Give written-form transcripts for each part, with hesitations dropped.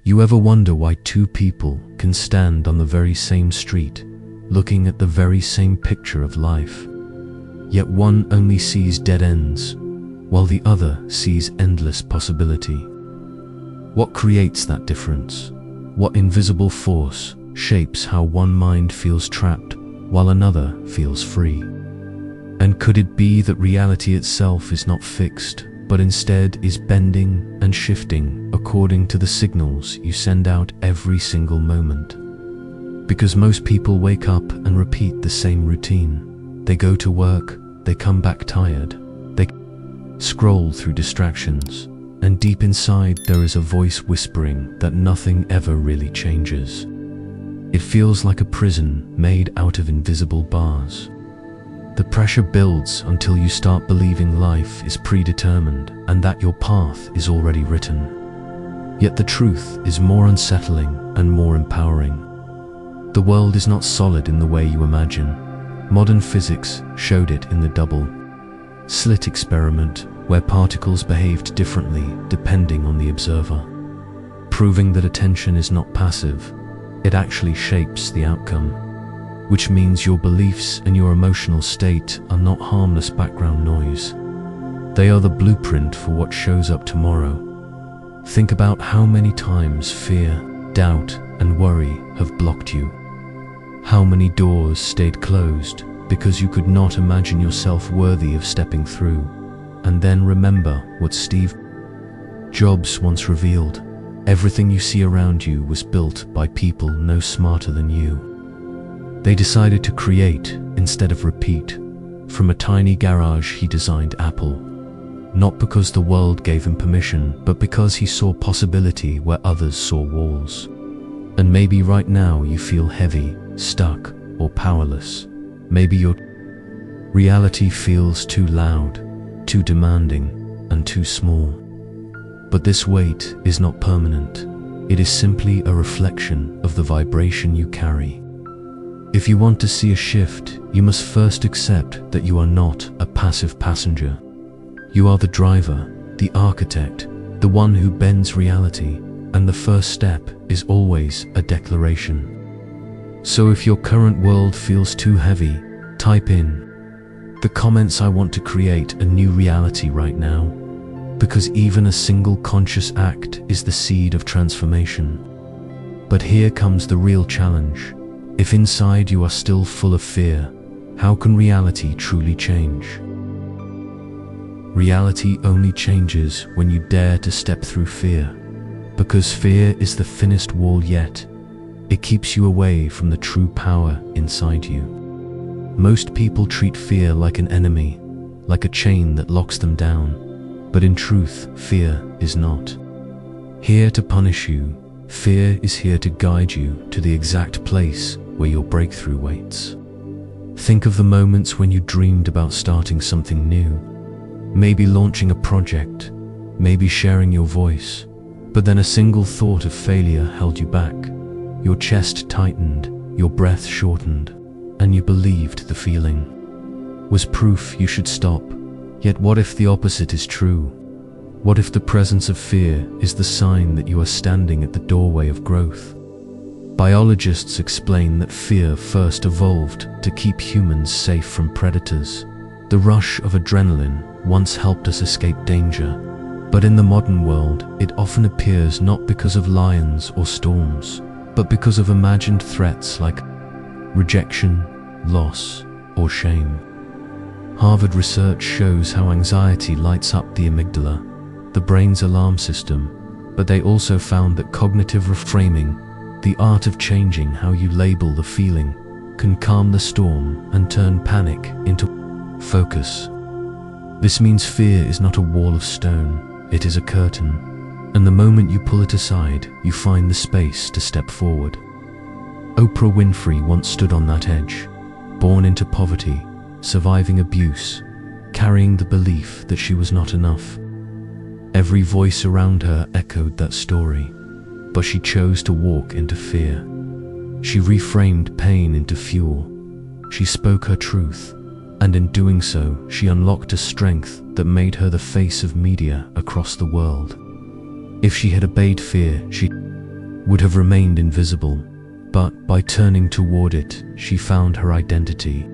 You ever wonder why two people can stand on the very same street, looking at the very same picture of life, yet one only sees dead ends, while the other sees endless possibility? What creates that difference? What invisible force shapes how one mind feels trapped while another feels free? And could it be that reality itself is not fixed, but instead is bending and shifting according to the signals you send out every single moment? Because most people wake up and repeat the same routine. They go to work, they come back tired, they scroll through distractions, and deep inside there is a voice whispering that nothing ever really changes. It feels like a prison made out of invisible bars. The pressure builds until you start believing life is predetermined and that your path is already written. Yet the truth is more unsettling and more empowering. The world is not solid in the way you imagine. Modern physics showed it in the double-slit experiment, where particles behaved differently depending on the observer, proving that attention is not passive, it actually shapes the outcome, which means your beliefs and your emotional state are not harmless background noise. They are the blueprint for what shows up tomorrow. Think about how many times fear, doubt, and worry have blocked you. How many doors stayed closed because you could not imagine yourself worthy of stepping through. And then remember what Steve Jobs once revealed: everything you see around you was built by people no smarter than you. They decided to create instead of repeat. From a tiny garage he designed Apple, not because the world gave him permission, but because he saw possibility where others saw walls. And maybe right now you feel heavy, stuck, or powerless. Maybe your reality feels too loud, too demanding, and too small. But this weight is not permanent. It is simply a reflection of the vibration you carry. If you want to see a shift, you must first accept that you are not a passive passenger. You are the driver, the architect, the one who bends reality, and the first step is always a declaration. So if your current world feels too heavy, type in the comments, "I want to create a new reality right now," because even a single conscious act is the seed of transformation. But here comes the real challenge. If inside you are still full of fear, how can reality truly change? Reality only changes when you dare to step through fear, because fear is the thinnest wall yet. It keeps you away from the true power inside you. Most people treat fear like an enemy, like a chain that locks them down. But in truth, fear is not here to punish you. Fear is here to guide you to the exact place where your breakthrough waits. Think of the moments when you dreamed about starting something new, maybe launching a project, maybe sharing your voice, but then a single thought of failure held you back. Your chest tightened, your breath shortened, and you believed the feeling was proof you should stop. Yet what if the opposite is true? What if the presence of fear is the sign that you are standing at the doorway of growth? Biologists explain that fear first evolved to keep humans safe from predators. The rush of adrenaline once helped us escape danger, but in the modern world, it often appears not because of lions or storms, but because of imagined threats like rejection, loss, or shame. Harvard research shows how anxiety lights up the amygdala, the brain's alarm system, but they also found that cognitive reframing, the art of changing how you label the feeling, can calm the storm and turn panic into focus. This means fear is not a wall of stone, it is a curtain, and the moment you pull it aside, you find the space to step forward. Oprah Winfrey once stood on that edge, born into poverty, surviving abuse, carrying the belief that she was not enough. Every voice around her echoed that story, but she chose to walk into fear. She reframed pain into fuel. She spoke her truth, and in doing so, she unlocked a strength that made her the face of media across the world. If she had obeyed fear, she would have remained invisible, but by turning toward it, she found her identity.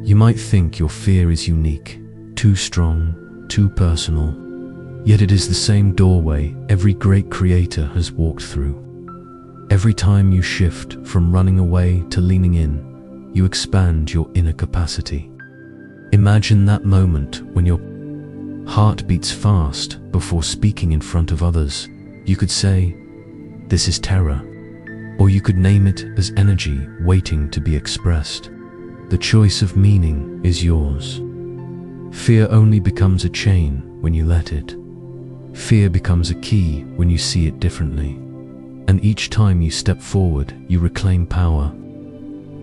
You might think your fear is unique, too strong, too personal, yet it is the same doorway every great creator has walked through. Every time you shift from running away to leaning in, you expand your inner capacity. Imagine that moment when your heart beats fast before speaking in front of others. You could say, "This is terror," or you could name it as energy waiting to be expressed. The choice of meaning is yours. Fear only becomes a chain when you let it. Fear becomes a key when you see it differently. And each time you step forward, you reclaim power.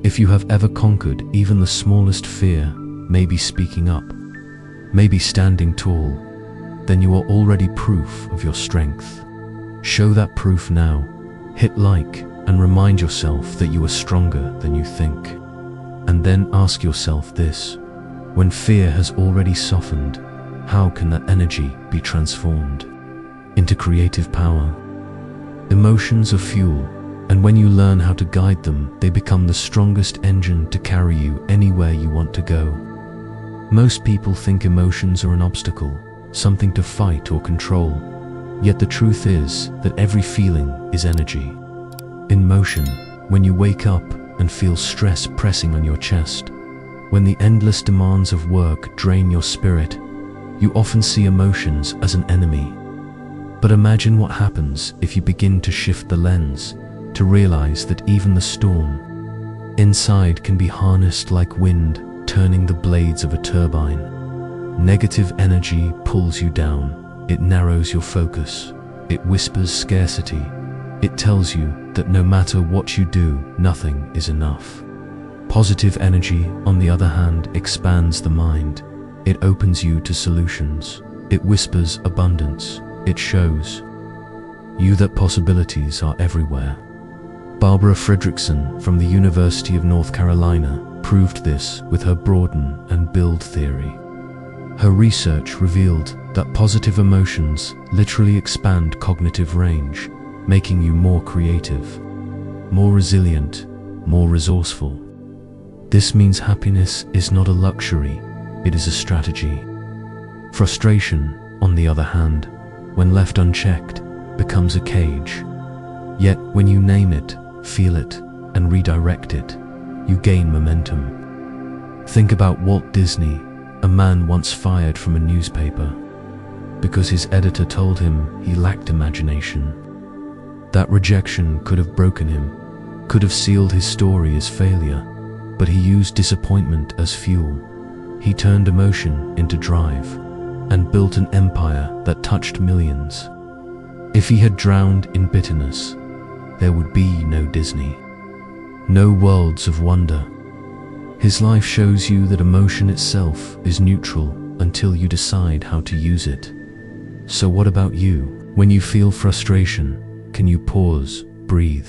If you have ever conquered even the smallest fear, maybe speaking up, maybe standing tall, then you are already proof of your strength. Show that proof now. Hit like and remind yourself that you are stronger than you think. And then ask yourself this: when fear has already softened, how can that energy be transformed into creative power? Emotions are fuel, and when you learn how to guide them, they become the strongest engine to carry you anywhere you want to go. Most people think emotions are an obstacle, something to fight or control. Yet the truth is that every feeling is energy in motion. When you wake up and feel stress pressing on your chest, when the endless demands of work drain your spirit, you often see emotions as an enemy. But imagine what happens if you begin to shift the lens, to realize that even the storm inside can be harnessed like wind, turning the blades of a turbine. Negative energy pulls you down. It narrows your focus. It whispers scarcity. It tells you that no matter what you do, nothing is enough. Positive energy, on the other hand, expands the mind. It opens you to solutions. It whispers abundance. It shows you that possibilities are everywhere. Barbara Fredrickson from the University of North Carolina proved this with her broaden and build theory. Her research revealed that positive emotions literally expand cognitive range, making you more creative, more resilient, more resourceful. This means happiness is not a luxury, it is a strategy. Frustration, on the other hand, when left unchecked, becomes a cage. Yet when you name it, feel it, and redirect it, you gain momentum. Think about Walt Disney, a man once fired from a newspaper because his editor told him he lacked imagination. That rejection could have broken him, could have sealed his story as failure, but he used disappointment as fuel. He turned emotion into drive and built an empire that touched millions. If he had drowned in bitterness, there would be no Disney, no worlds of wonder. His life shows you that emotion itself is neutral until you decide how to use it. So what about you? When you feel frustration, can you pause, breathe,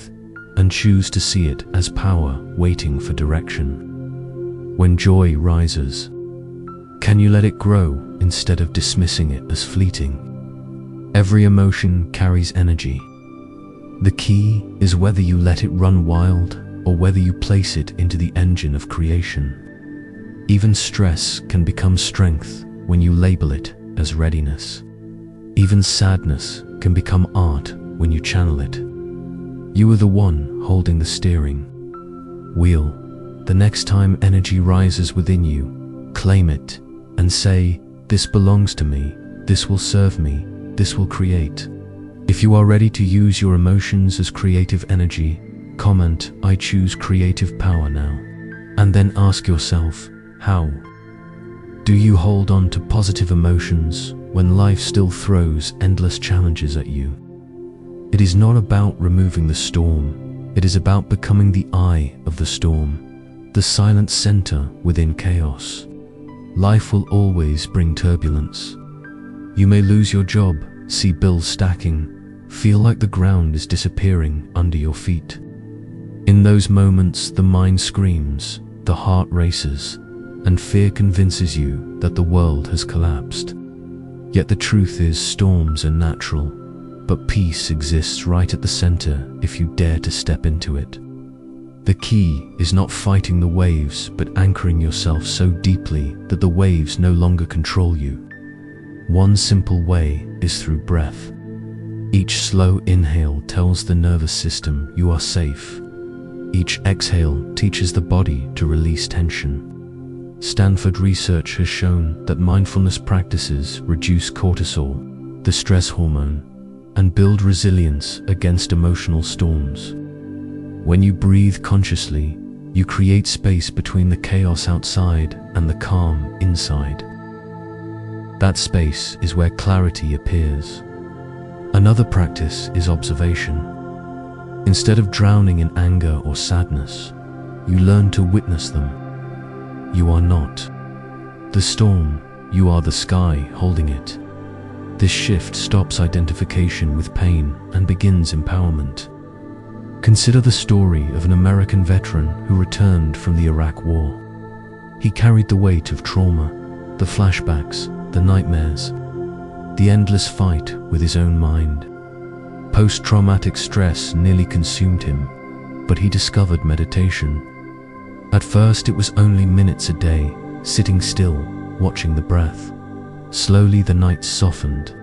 and choose to see it as power waiting for direction? When joy rises, can you let it grow instead of dismissing it as fleeting? Every emotion carries energy. The key is whether you let it run wild or whether you place it into the engine of creation. Even stress can become strength when you label it as readiness. Even sadness can become art when you channel it. You are the one holding the steering wheel. The next time energy rises within you, claim it and say, "This belongs to me, this will serve me, this will create." If you are ready to use your emotions as creative energy, comment, "I choose creative power now." And then ask yourself, how? Do you hold on to positive emotions when life still throws endless challenges at you? It is not about removing the storm. It is about becoming the eye of the storm, the silent center within chaos. Life will always bring turbulence. You may lose your job, see bills stacking, feel like the ground is disappearing under your feet. In those moments, the mind screams, the heart races, and fear convinces you that the world has collapsed. Yet the truth is, storms are natural. but peace exists right at the center if you dare to step into it. The key is not fighting the waves, but anchoring yourself so deeply that the waves no longer control you. One simple way is through breath. Each slow inhale tells the nervous system you are safe. Each exhale teaches the body to release tension. Stanford research has shown that mindfulness practices reduce cortisol, the stress hormone, and build resilience against emotional storms. When you breathe consciously, you create space between the chaos outside and the calm inside. That space is where clarity appears. Another practice is observation. Instead of drowning in anger or sadness, you learn to witness them. You are not the storm, you are the sky holding it. This shift stops identification with pain and begins empowerment. Consider the story of an American veteran who returned from the Iraq War. He carried the weight of trauma, the flashbacks, the nightmares, the endless fight with his own mind. Post-traumatic stress nearly consumed him, but he discovered meditation. At first it was only minutes a day, sitting still, watching the breath. Slowly the nights softened,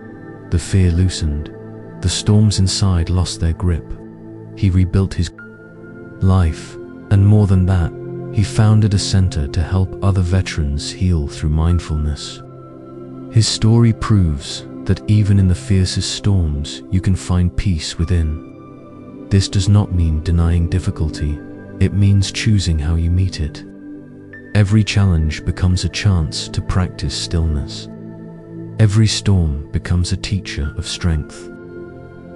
the fear loosened, the storms inside lost their grip. He rebuilt his life, and more than that, he founded a center to help other veterans heal through mindfulness. His story proves that even in the fiercest storms, you can find peace within. This does not mean denying difficulty, it means choosing how you meet it. Every challenge becomes a chance to practice stillness. Every storm becomes a teacher of strength.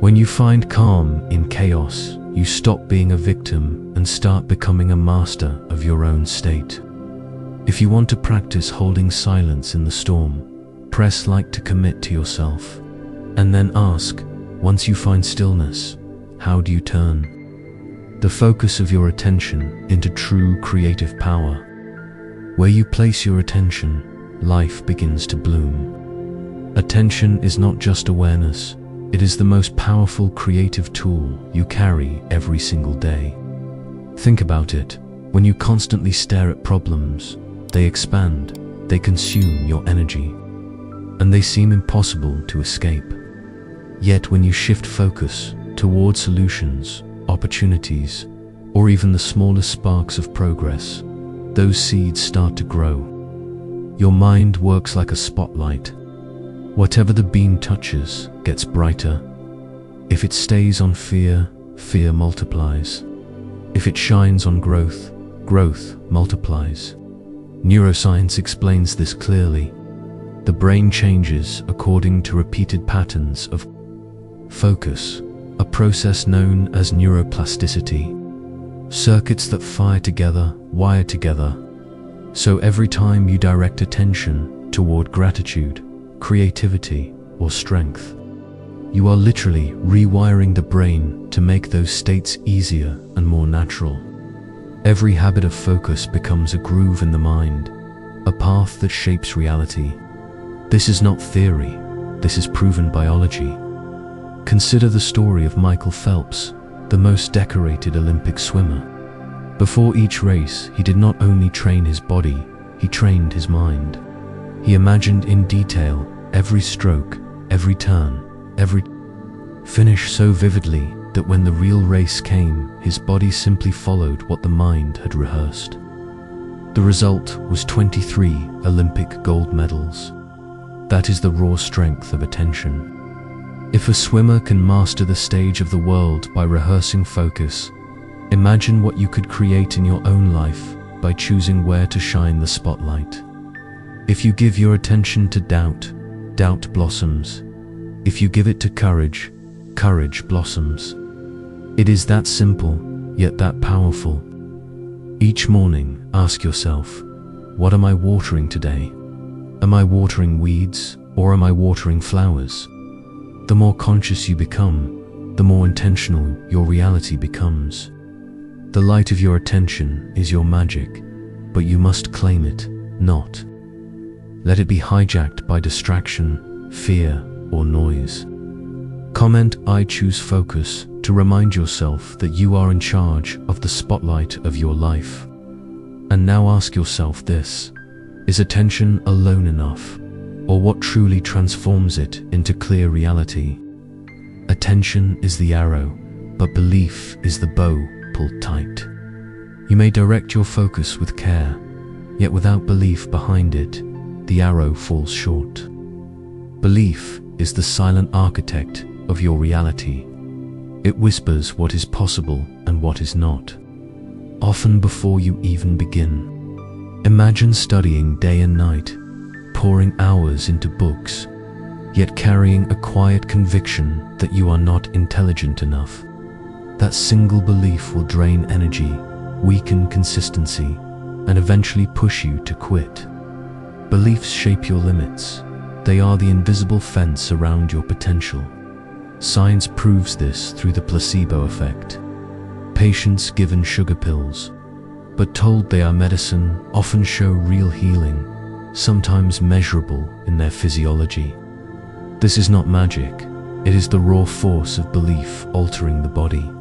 When you find calm in chaos, you stop being a victim and start becoming a master of your own state. If you want to practice holding silence in the storm, press like to commit to yourself, and then ask, once you find stillness, how do you turn the focus of your attention into true creative power? Where you place your attention, life begins to bloom. Attention is not just awareness, it is the most powerful creative tool you carry every single day. Think about it. When you constantly stare at problems, they expand, they consume your energy, and they seem impossible to escape. Yet when you shift focus toward solutions, opportunities, or even the smallest sparks of progress, those seeds start to grow. Your mind works like a spotlight. Whatever the beam touches gets brighter. If it stays on fear, fear multiplies. If it shines on growth, growth multiplies. Neuroscience explains this clearly. The brain changes according to repeated patterns of focus, a process known as neuroplasticity. Circuits that fire together, wire together. So every time you direct attention toward gratitude, creativity, or strength, you are literally rewiring the brain to make those states easier and more natural. Every habit of focus becomes a groove in the mind, a path that shapes reality. This is not theory, this is proven biology. Consider the story of Michael Phelps, the most decorated Olympic swimmer. Before each race, he did not only train his body, he trained his mind. He imagined in detail every stroke, every turn, every finish so vividly that when the real race came, his body simply followed what the mind had rehearsed. The result was 23 Olympic gold medals. That is the raw strength of attention. If a swimmer can master the stage of the world by rehearsing focus, imagine what you could create in your own life by choosing where to shine the spotlight. If you give your attention to doubt, doubt blossoms. If you give it to courage, courage blossoms. It is that simple, yet that powerful. Each morning, ask yourself, what am I watering today? Am I watering weeds, or am I watering flowers? The more conscious you become, the more intentional your reality becomes. The light of your attention is your magic, but you must claim it, not let it be hijacked by distraction, fear, or noise. Comment "I choose focus" to remind yourself that you are in charge of the spotlight of your life. And now ask yourself this: is attention alone enough, or what truly transforms it into clear reality? Attention is the arrow, but belief is the bow pulled tight. You may direct your focus with care, yet without belief behind it, the arrow falls short. Belief is the silent architect of your reality. It whispers what is possible and what is not, often before you even begin. Imagine studying day and night, pouring hours into books, yet carrying a quiet conviction that you are not intelligent enough. That single belief will drain energy, weaken consistency, and eventually push you to quit. Beliefs shape your limits. They are the invisible fence around your potential. Science proves this through the placebo effect. Patients given sugar pills, but told they are medicine, often show real healing, sometimes measurable in their physiology. This is not magic. It is the raw force of belief altering the body.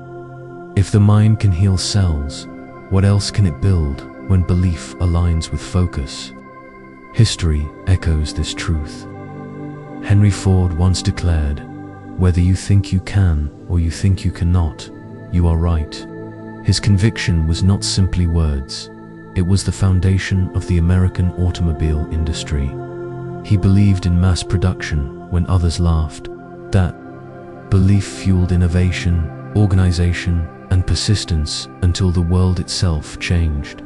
If the mind can heal cells, what else can it build when belief aligns with focus? History echoes this truth. Henry Ford once declared, "Whether you think you can or you think you cannot, you are right." His conviction was not simply words. It was the foundation of the American automobile industry. He believed in mass production when others laughed. That belief fueled innovation, organization, and persistence until the world itself changed.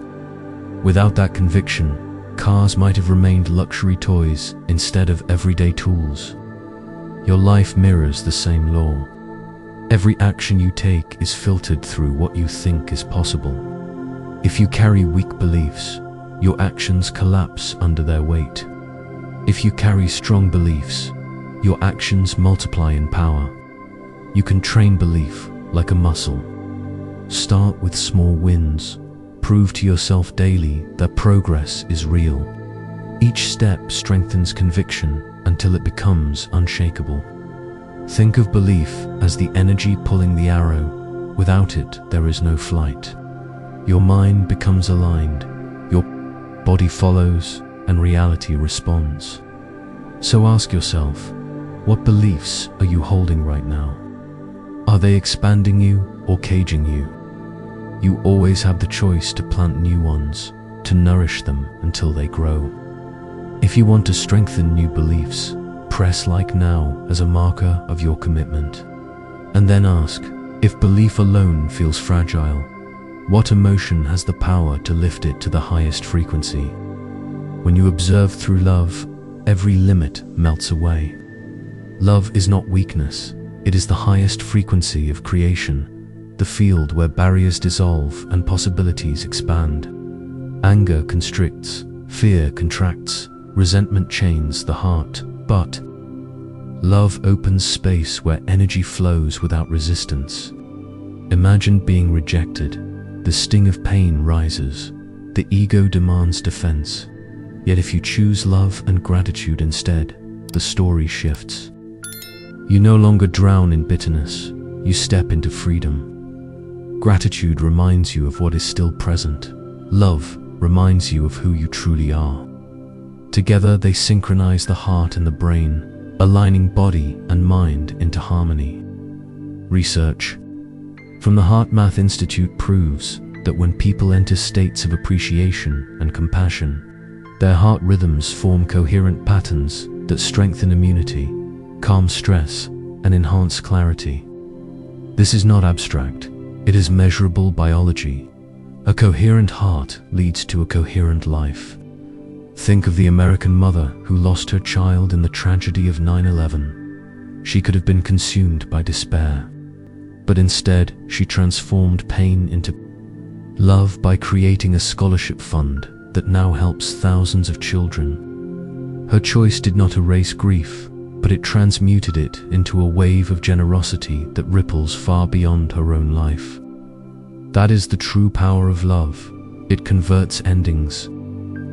Without that conviction, cars might have remained luxury toys instead of everyday tools. Your life mirrors the same law. Every action you take is filtered through what you think is possible. If you carry weak beliefs, your actions collapse under their weight. If you carry strong beliefs, your actions multiply in power. You can train belief like a muscle. Start with small wins. Prove to yourself daily that progress is real. Each step strengthens conviction until it becomes unshakable. Think of belief as the energy pulling the arrow. Without it, there is no flight. Your mind becomes aligned, your body follows, and reality responds. So ask yourself, what beliefs are you holding right now? Are they expanding you or caging you? You always have the choice to plant new ones, to nourish them until they grow. If you want to strengthen new beliefs, press like now as a marker of your commitment. And then ask, if belief alone feels fragile, what emotion has the power to lift it to the highest frequency? When you observe through love, every limit melts away. Love is not weakness, it is the highest frequency of creation, the field where barriers dissolve and possibilities expand. Anger constricts, fear contracts, resentment chains the heart, but love opens space where energy flows without resistance. Imagine being rejected. The sting of pain rises. The ego demands defense. Yet if you choose love and gratitude instead, the story shifts. You no longer drown in bitterness. You step into freedom. Gratitude reminds you of what is still present. Love reminds you of who you truly are. Together they synchronize the heart and the brain, aligning body and mind into harmony. Research from the HeartMath Institute proves that when people enter states of appreciation and compassion, their heart rhythms form coherent patterns that strengthen immunity, calm stress, and enhance clarity. This is not abstract. It is measurable biology. A coherent heart leads to a coherent life. Think of the American mother who lost her child in the tragedy of 9/11. She could have been consumed by despair, but instead she transformed pain into love by creating a scholarship fund that now helps thousands of children. Her choice did not erase grief, but it transmuted it into a wave of generosity that ripples far beyond her own life. That is the true power of love. It converts endings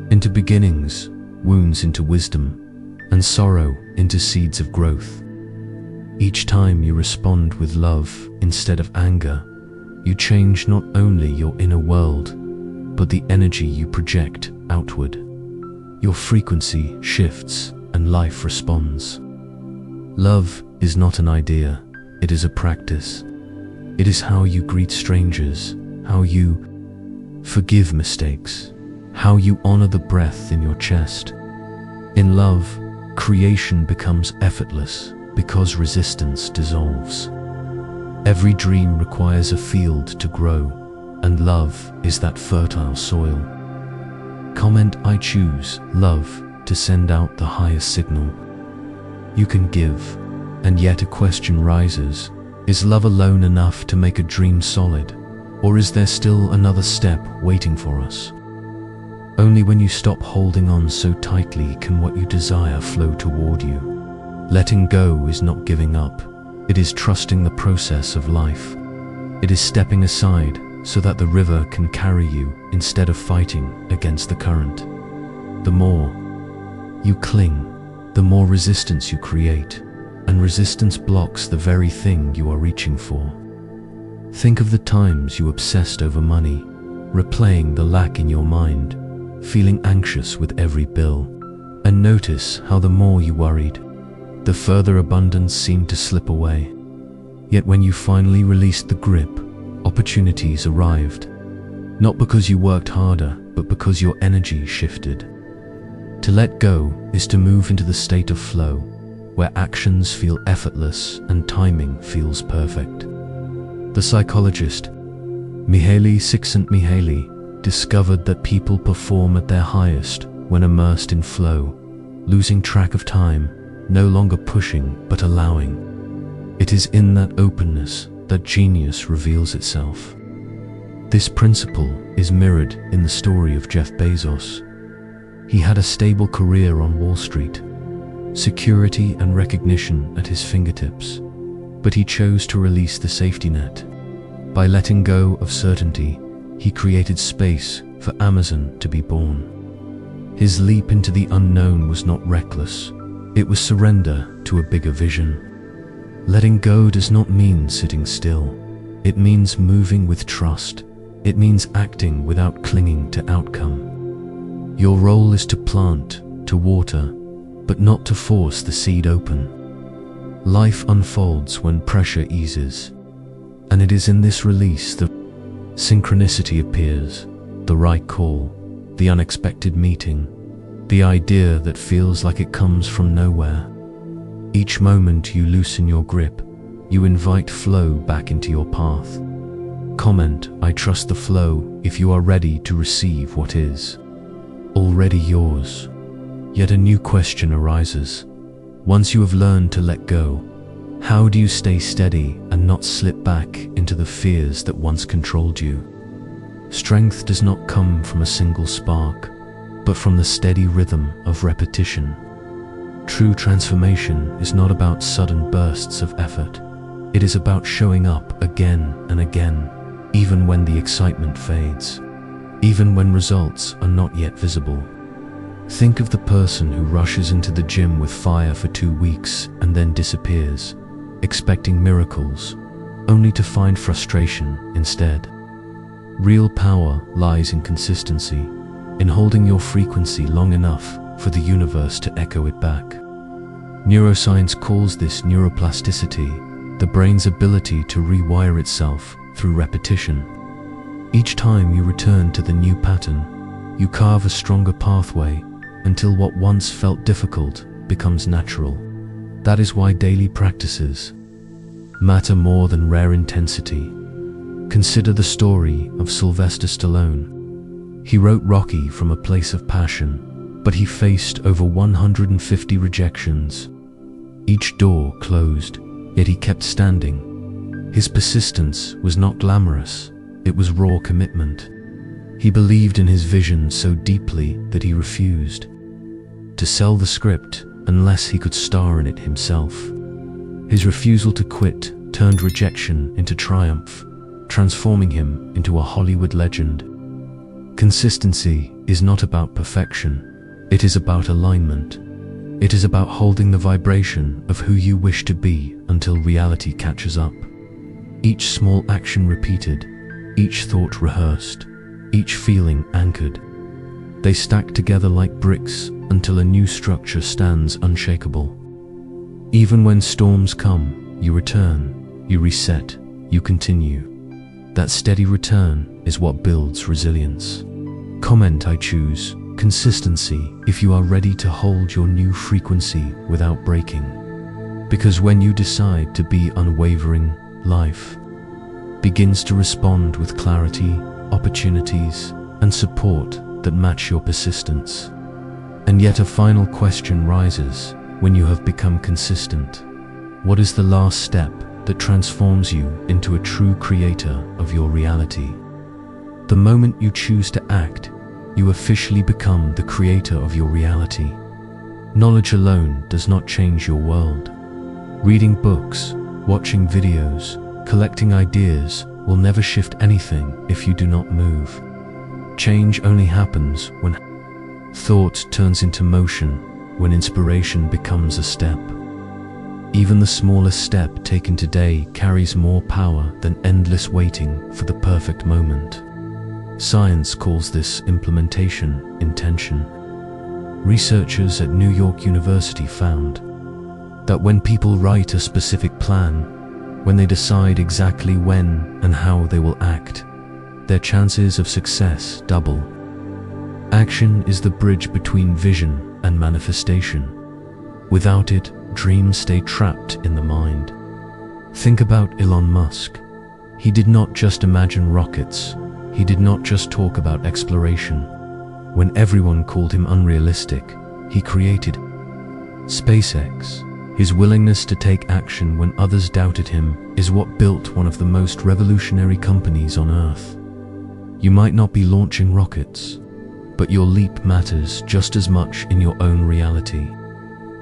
into beginnings, wounds into wisdom, and sorrow into seeds of growth. Each time you respond with love instead of anger, you change not only your inner world, but the energy you project outward. Your frequency shifts and life responds. Love is not an idea, it is a practice. It is how you greet strangers, how you forgive mistakes, how you honor the breath in your chest. In love, creation becomes effortless because resistance dissolves. Every dream requires a field to grow, and love is that fertile soil. Comment "I choose love" to send out the highest signal. You can give, and yet a question rises. Is love alone enough to make a dream solid, or is there still another step waiting for us? Only when you stop holding on so tightly can what you desire flow toward you. Letting go is not giving up. It is trusting the process of life. It is stepping aside so that the river can carry you instead of fighting against the current. The more you cling, the more resistance you create, and resistance blocks the very thing you are reaching for. Think of the times you obsessed over money, replaying the lack in your mind, feeling anxious with every bill, and notice how the more you worried, the further abundance seemed to slip away. Yet when you finally released the grip, opportunities arrived, not because you worked harder, but because your energy shifted. To let go is to move into the state of flow, where actions feel effortless and timing feels perfect. The psychologist Mihaly Csikszentmihalyi discovered that people perform at their highest when immersed in flow, losing track of time, no longer pushing but allowing. It is in that openness that genius reveals itself. This principle is mirrored in the story of Jeff Bezos. He had a stable career on Wall Street, security and recognition at his fingertips, but he chose to release the safety net. By letting go of certainty, he created space for Amazon to be born. His leap into the unknown was not reckless. It was surrender to a bigger vision. Letting go does not mean sitting still. It means moving with trust. It means acting without clinging to outcome. Your role is to plant, to water, but not to force the seed open. Life unfolds when pressure eases, and it is in this release that synchronicity appears, the right call, the unexpected meeting, the idea that feels like it comes from nowhere. Each moment you loosen your grip, you invite flow back into your path. Comment "I trust the flow" if you are ready to receive what is already yours. Yet a new question arises. Once you have learned to let go, how do you stay steady and not slip back into the fears that once controlled you? Strength does not come from a single spark, but from the steady rhythm of repetition. True transformation is not about sudden bursts of effort. It is about showing up again and again, even when the excitement fades, even when results are not yet visible. Think of the person who rushes into the gym with fire for 2 weeks and then disappears, expecting miracles, only to find frustration instead. Real power lies in consistency, in holding your frequency long enough for the universe to echo it back. Neuroscience calls this neuroplasticity, the brain's ability to rewire itself through repetition. Each time you return to the new pattern, you carve a stronger pathway until what once felt difficult becomes natural. That is why daily practices matter more than rare intensity. Consider the story of Sylvester Stallone. He wrote Rocky from a place of passion, but he faced over 150 rejections. Each door closed, yet he kept standing. His persistence was not glamorous, it was raw commitment. He believed in his vision so deeply that he refused to sell the script unless he could star in it himself. His refusal to quit turned rejection into triumph, transforming him into a Hollywood legend. Consistency is not about perfection, it is about alignment. It is about holding the vibration of who you wish to be until reality catches up. Each small action repeated, each thought rehearsed, each feeling anchored. They stack together like bricks until a new structure stands unshakable. Even when storms come, you return, you reset, you continue. That steady return is what builds resilience. Comment I choose consistency if you are ready to hold your new frequency without breaking. Because when you decide to be unwavering, life begins to respond with clarity, opportunities, and support that match your persistence. And yet a final question rises when you have become consistent. What is the last step that transforms you into a true creator of your reality? The moment you choose to act, you officially become the creator of your reality. Knowledge alone does not change your world. Reading books, watching videos, collecting ideas will never shift anything if you do not move. Change only happens when thought turns into motion, when inspiration becomes a step. Even the smallest step taken today carries more power than endless waiting for the perfect moment. Science calls this implementation intention. Researchers at New York University found that when people write a specific plan, when they decide exactly when and how they will act, their chances of success double. Action is the bridge between vision and manifestation. Without it, dreams stay trapped in the mind. Think about Elon Musk. He did not just imagine rockets. He did not just talk about exploration. When everyone called him unrealistic, he created SpaceX. His willingness to take action when others doubted him is what built one of the most revolutionary companies on Earth. You might not be launching rockets, but your leap matters just as much in your own reality.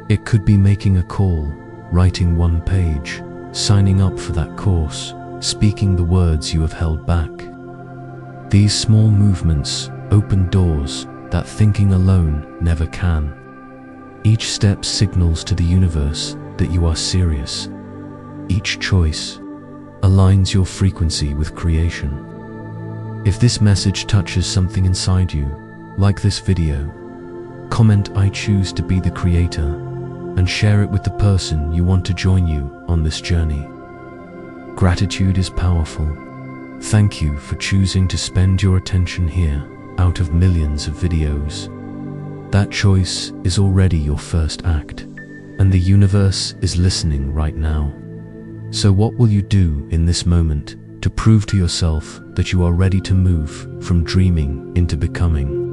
It could be making a call, writing one page, signing up for that course, speaking the words you have held back. These small movements open doors that thinking alone never can. Each step signals to the universe that you are serious. Each choice aligns your frequency with creation. If this message touches something inside you, like this video, comment I choose to be the creator and share it with the person you want to join you on this journey. Gratitude is powerful. Thank you for choosing to spend your attention here out of millions of videos. That choice is already your first act, and the universe is listening right now. So what will you do in this moment to prove to yourself that you are ready to move from dreaming into becoming?